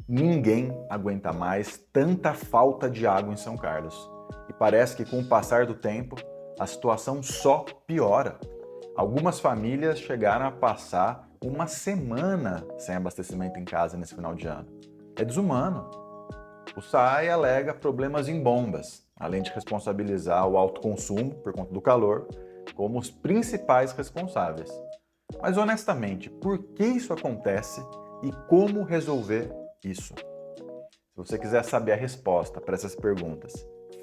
Ninguém aguenta mais tanta falta de água em São Carlos. E parece que com o passar do tempo, a situação só piora. Algumas famílias chegaram a passar uma semana sem abastecimento em casa nesse final de ano. É desumano. O SAAI alega problemas em bombas, além de responsabilizar o alto consumo, por conta do calor, como os principais responsáveis. Mas honestamente, por que isso acontece e como resolver isso? Se você quiser saber a resposta para essas perguntas,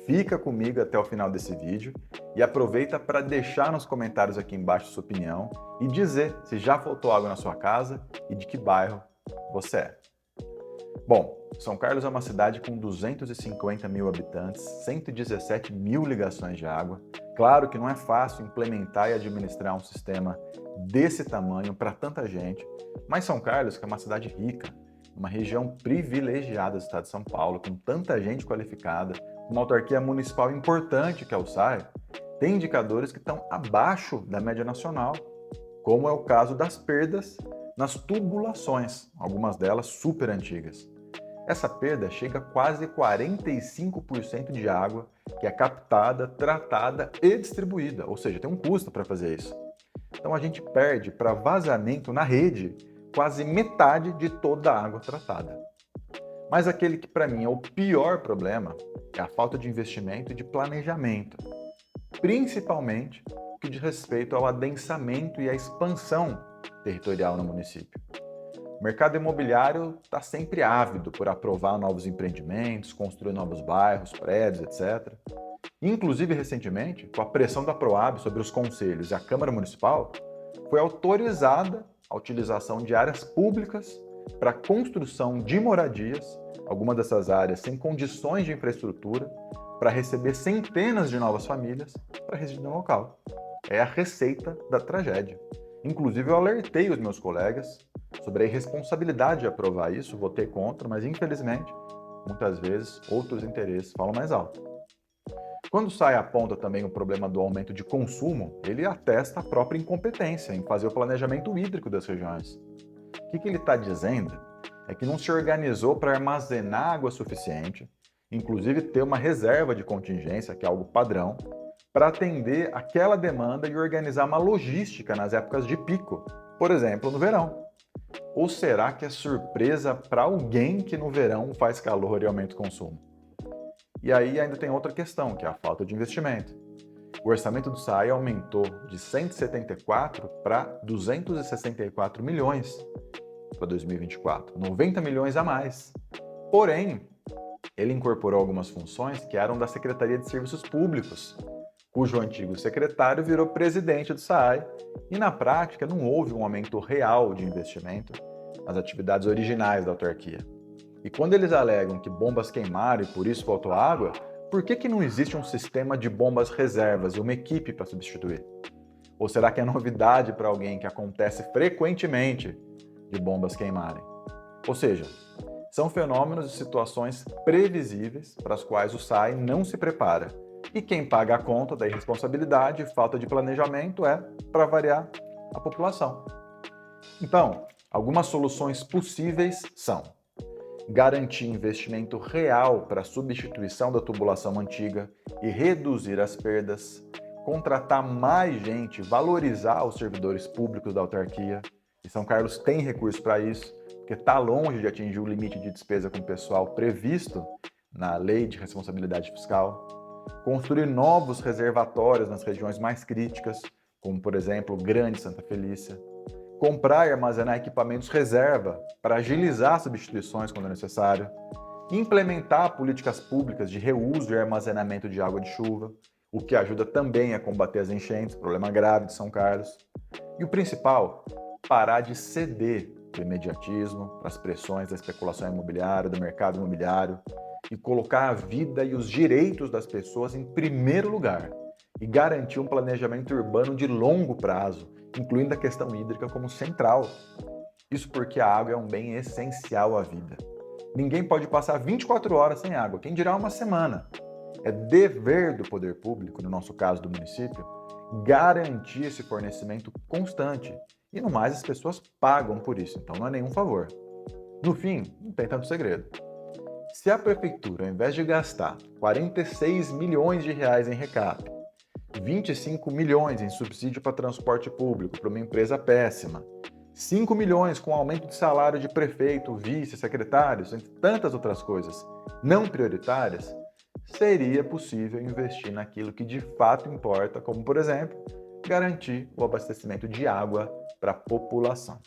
fica comigo até o final desse vídeo e aproveita para deixar nos comentários aqui embaixo sua opinião e dizer se já faltou água na sua casa e de que bairro você é. Bom, São Carlos é uma cidade com 250 mil habitantes, 117 mil ligações de água. Claro que não é fácil implementar e administrar um sistema desse tamanho para tanta gente, mas São Carlos, que é uma cidade rica, uma região privilegiada do estado de São Paulo, com tanta gente qualificada, uma autarquia municipal importante que é o SAI, tem indicadores que estão abaixo da média nacional, como é o caso das perdas nas tubulações, algumas delas super antigas. Essa perda chega a quase 45% de água que é captada, tratada e distribuída, ou seja, tem um custo para fazer isso. Então a gente perde para vazamento na rede quase metade de toda a água tratada. Mas aquele que para mim é o pior problema é a falta de investimento e de planejamento, principalmente o que diz respeito ao adensamento e à expansão territorial no município. O mercado imobiliário está sempre ávido por aprovar novos empreendimentos, construir novos bairros, prédios, etc. Inclusive, recentemente, com a pressão da Proab sobre os conselhos e a Câmara Municipal, foi autorizada a utilização de áreas públicas para a construção de moradias, algumas dessas áreas sem condições de infraestrutura, para receber centenas de novas famílias para residir no local. É a receita da tragédia. Inclusive, eu alertei os meus colegas sobre a irresponsabilidade de aprovar isso, votei contra, mas infelizmente, muitas vezes, outros interesses falam mais alto. Quando o SAI aponta também o problema do aumento de consumo, ele atesta a própria incompetência em fazer o planejamento hídrico das regiões. O que ele está dizendo é que não se organizou para armazenar água suficiente, inclusive ter uma reserva de contingência, que é algo padrão, para atender aquela demanda e organizar uma logística nas épocas de pico, por exemplo, no verão. Ou será que é surpresa para alguém que no verão faz calor e aumenta o consumo? E aí ainda tem outra questão, que é a falta de investimento. O orçamento do SAI aumentou de 174 para 264 milhões para 2024, 90 milhões a mais. Porém, ele incorporou algumas funções que eram da Secretaria de Serviços Públicos, cujo antigo secretário virou presidente do SAI, e na prática não houve um aumento real de investimento nas atividades originais da autarquia. E quando eles alegam que bombas queimaram e por isso faltou água, por que não existe um sistema de bombas reservas e uma equipe para substituir? Ou será que é novidade para alguém que acontece frequentemente de bombas queimarem? Ou seja, são fenômenos e situações previsíveis para as quais o SAI não se prepara. E quem paga a conta da irresponsabilidade e falta de planejamento é, para variar, a população. Então, algumas soluções possíveis são: garantir investimento real para a substituição da tubulação antiga e reduzir as perdas, contratar mais gente, valorizar os servidores públicos da autarquia, e São Carlos tem recurso para isso, porque está longe de atingir o limite de despesa com pessoal previsto na Lei de Responsabilidade Fiscal, construir novos reservatórios nas regiões mais críticas, como por exemplo Grande Santa Felícia, comprar e armazenar equipamentos reserva para agilizar substituições quando necessário, implementar políticas públicas de reuso e armazenamento de água de chuva, o que ajuda também a combater as enchentes, problema grave de São Carlos. E o principal, parar de ceder para o imediatismo, para as pressões da especulação imobiliária, do mercado imobiliário, e colocar a vida e os direitos das pessoas em primeiro lugar, e garantir um planejamento urbano de longo prazo, incluindo a questão hídrica como central. Isso porque a água é um bem essencial à vida. Ninguém pode passar 24 horas sem água, quem dirá uma semana. É dever do poder público, no nosso caso do município, garantir esse fornecimento constante. E no mais, as pessoas pagam por isso, então não é nenhum favor. No fim, não tem tanto segredo. Se a prefeitura, ao invés de gastar 46 milhões de reais em recap, 25 milhões em subsídio para transporte público para uma empresa péssima, 5 milhões com aumento de salário de prefeito, vice, secretários, entre tantas outras coisas não prioritárias, seria possível investir naquilo que de fato importa, como, por exemplo, garantir o abastecimento de água para a população.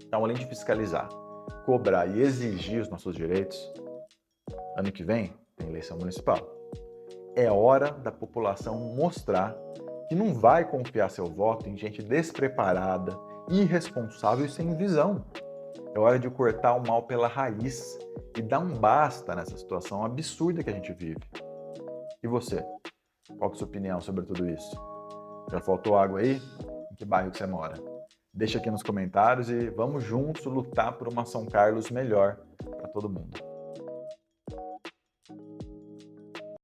Então, além de fiscalizar, cobrar e exigir os nossos direitos, ano que vem tem eleição municipal. É hora da população mostrar que não vai confiar seu voto em gente despreparada, irresponsável e sem visão. É hora de cortar o mal pela raiz e dar um basta nessa situação absurda que a gente vive. E você? Qual que é a sua opinião sobre tudo isso? Já faltou água aí? Em que bairro que você mora? Deixa aqui nos comentários e vamos juntos lutar por uma São Carlos melhor para todo mundo.